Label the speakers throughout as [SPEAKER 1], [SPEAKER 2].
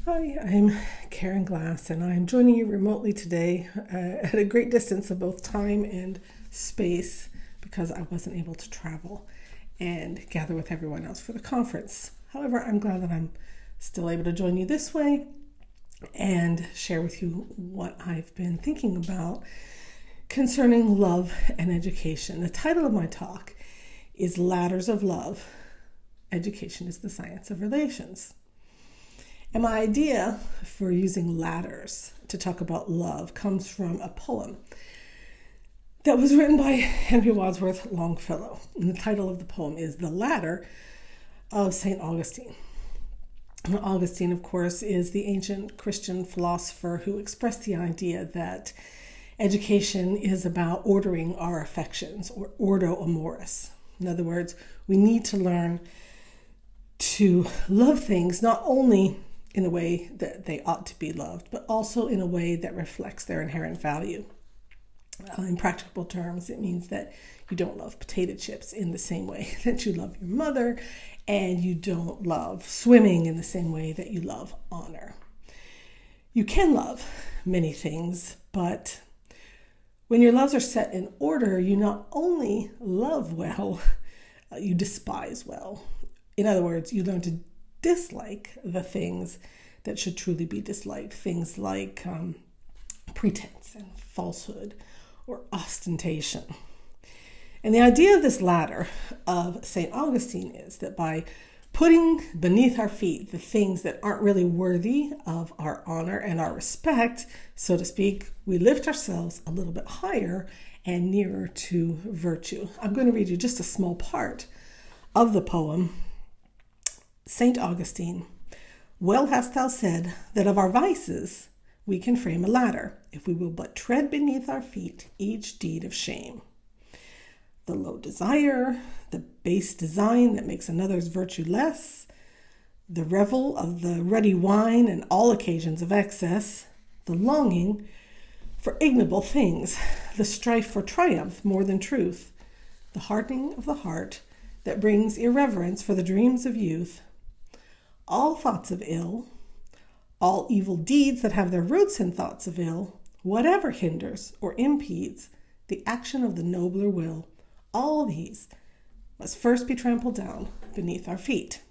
[SPEAKER 1] Hi, I'm Karen Glass, and I'm joining you remotely today at a great distance of both time and space because I wasn't able to travel and gather with everyone else for the conference. However, I'm glad that I'm still able to join you this way and share with you what I've been thinking about concerning love and education. The title of my talk is Ladders of Love. Education is the Science of Relations. And my idea for using ladders to talk about love comes from a poem that was written by Henry Wadsworth Longfellow. And the title of the poem is The Ladder of Saint Augustine. And Augustine, of course, is the ancient Christian philosopher who expressed the idea that education is about ordering our affections, or ordo amoris. In other words, we need to learn to love things not only in a way that they ought to be loved, but also in a way that reflects their inherent value. In practical terms, it means that you don't love potato chips in the same way that you love your mother, and you don't love swimming in the same way that you love honor. You can love many things, but when your loves are set in order, you not only love well, you despise well. In other words, you learn to dislike the things that should truly be disliked, things like pretense and falsehood or ostentation. And the idea of this ladder of Saint Augustine is that by putting beneath our feet the things that aren't really worthy of our honor and our respect, so to speak, we lift ourselves a little bit higher and nearer to virtue. I'm going to read you just a small part of the poem. Saint Augustine, well hast thou said that of our vices we can frame a ladder, if we will but tread beneath our feet each deed of shame. The low desire, the base design that makes another's virtue less, the revel of the ruddy wine and all occasions of excess, the longing for ignoble things, the strife for triumph more than truth, the hardening of the heart that brings irreverence for the dreams of youth, all thoughts of ill, all evil deeds that have their roots in thoughts of ill, whatever hinders or impedes the action of the nobler will, all these must first be trampled down beneath our feet.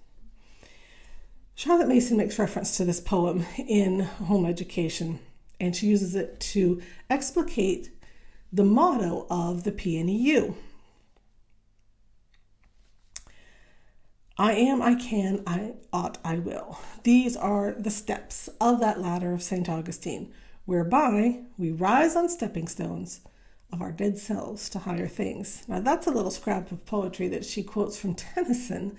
[SPEAKER 1] Charlotte Mason makes reference to this poem in Home Education, and she uses it to explicate the motto of the PNEU. I am, I can, I ought, I will. These are the steps of that ladder of Saint Augustine, whereby we rise on stepping stones of our dead selves to higher things. Now that's a little scrap of poetry that she quotes from Tennyson.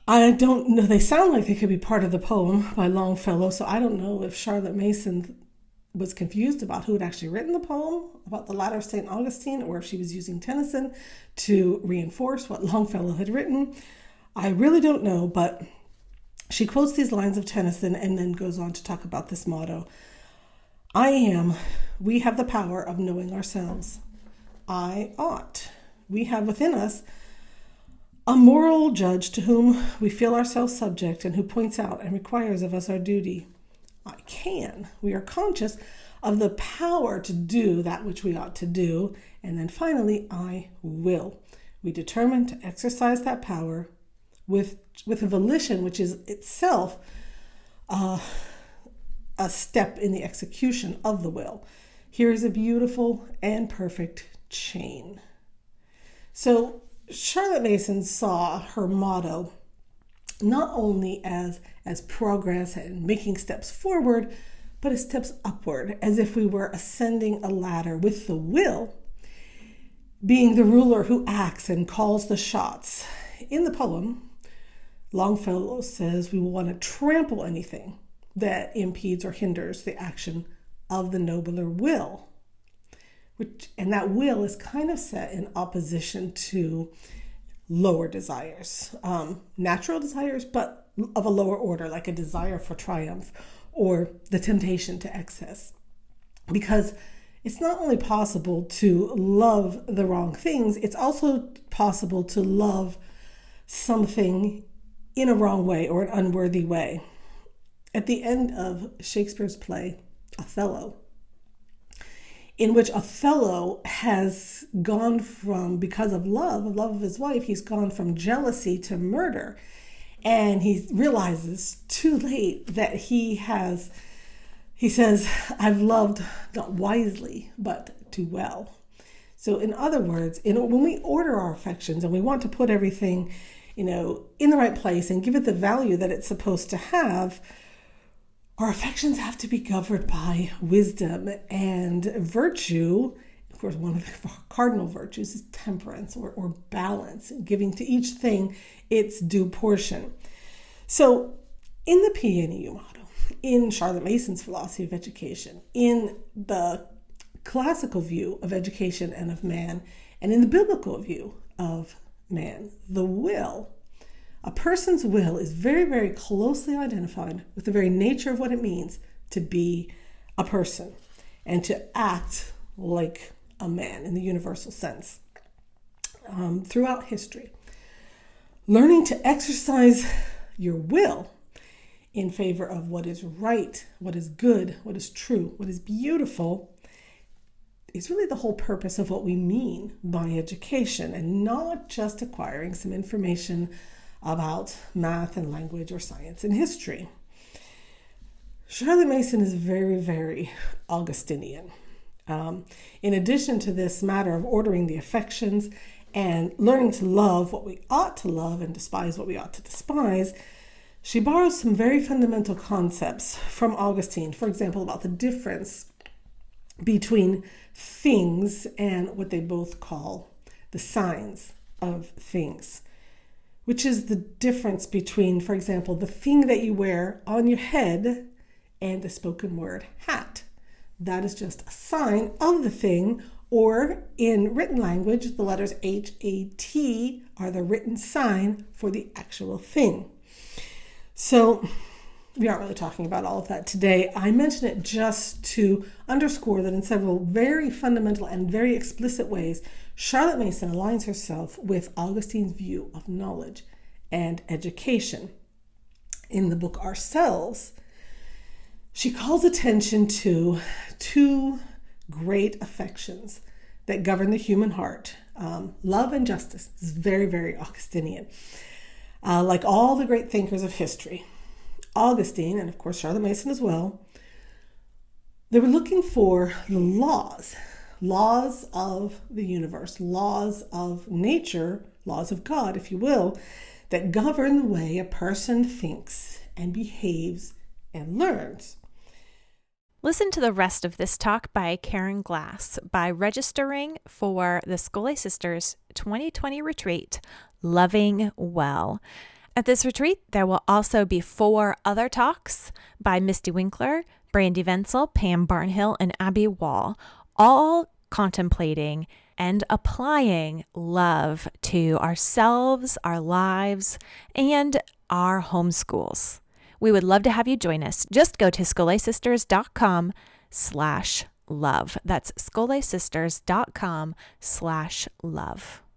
[SPEAKER 1] I don't know, they sound like they could be part of the poem by Longfellow, so I don't know if Charlotte Mason was confused about who had actually written the poem about the ladder of St. Augustine, or if she was using Tennyson to reinforce what Longfellow had written. I really don't know, but she quotes these lines of Tennyson and then goes on to talk about this motto. I am, we have the power of knowing ourselves. I ought, we have within us a moral judge to whom we feel ourselves subject and who points out and requires of us our duty. I can. We are conscious of the power to do that which we ought to do. And then finally, I will. We determine to exercise that power with a volition, which is itself a step in the execution of the will. Here is a beautiful and perfect chain. So Charlotte Mason saw her motto not only as progress and making steps forward, but as steps upward, as if we were ascending a ladder with the will being the ruler who acts and calls the shots. In the poem, Longfellow says we will want to trample anything that impedes or hinders the action of the nobler will, and that will is kind of set in opposition to lower desires, natural desires, but of a lower order, like a desire for triumph or the temptation to excess. Because it's not only possible to love the wrong things, it's also possible to love something in a wrong way or an unworthy way. at the end of Shakespeare's play, Othello, in which Othello has gone from, because of love of his wife, he's gone from jealousy to murder. And he realizes too late that he says, I've loved not wisely, but too well. So in other words, when we order our affections and we want to put everything, in the right place and give it the value that it's supposed to have, our affections have to be governed by wisdom and virtue. Of course, one of the cardinal virtues is temperance or balance, giving to each thing its due portion. So in the PNEU model, in Charlotte Mason's philosophy of education, in the classical view of education and of man, and in the biblical view of man, a person's will is very, very closely identified with the very nature of what it means to be a person and to act like a man in the universal sense. Throughout history, learning to exercise your will in favor of what is right, what is good, what is true, what is beautiful is really the whole purpose of what we mean by education, and not just acquiring some information about math and language or science and history. Charlotte Mason is very, very Augustinian. In addition to this matter of ordering the affections and learning to love what we ought to love and despise what we ought to despise, she borrows some very fundamental concepts from Augustine, for example, about the difference between things and what they both call the signs of things, which is the difference between, for example, the thing that you wear on your head and the spoken word hat. That is just a sign of the thing, or in written language, the letters H-A-T are the written sign for the actual thing. So we aren't really talking about all of that today. I mention it just to underscore that in several very fundamental and very explicit ways, Charlotte Mason aligns herself with Augustine's view of knowledge and education. In the book Ourselves, she calls attention to two great affections that govern the human heart, love and justice. This is very, very Augustinian. Like all the great thinkers of history, Augustine, and of course Charlotte Mason as well, they were looking for the laws of the universe, laws of nature, laws of God, if you will, that govern the way a person thinks and behaves and learns.
[SPEAKER 2] Listen to the rest of this talk by Karen Glass by registering for the Scholé Sisters 2020 retreat, Loving Well. At this retreat, there will also be 4 other talks by Misty Winkler, Brandy Wenzel, Pam Barnhill, and Abby Wall, all contemplating and applying love to ourselves, our lives, and our homeschools. We would love to have you join us. Just go to scholésisters.com/love. That's scholésisters.com/love.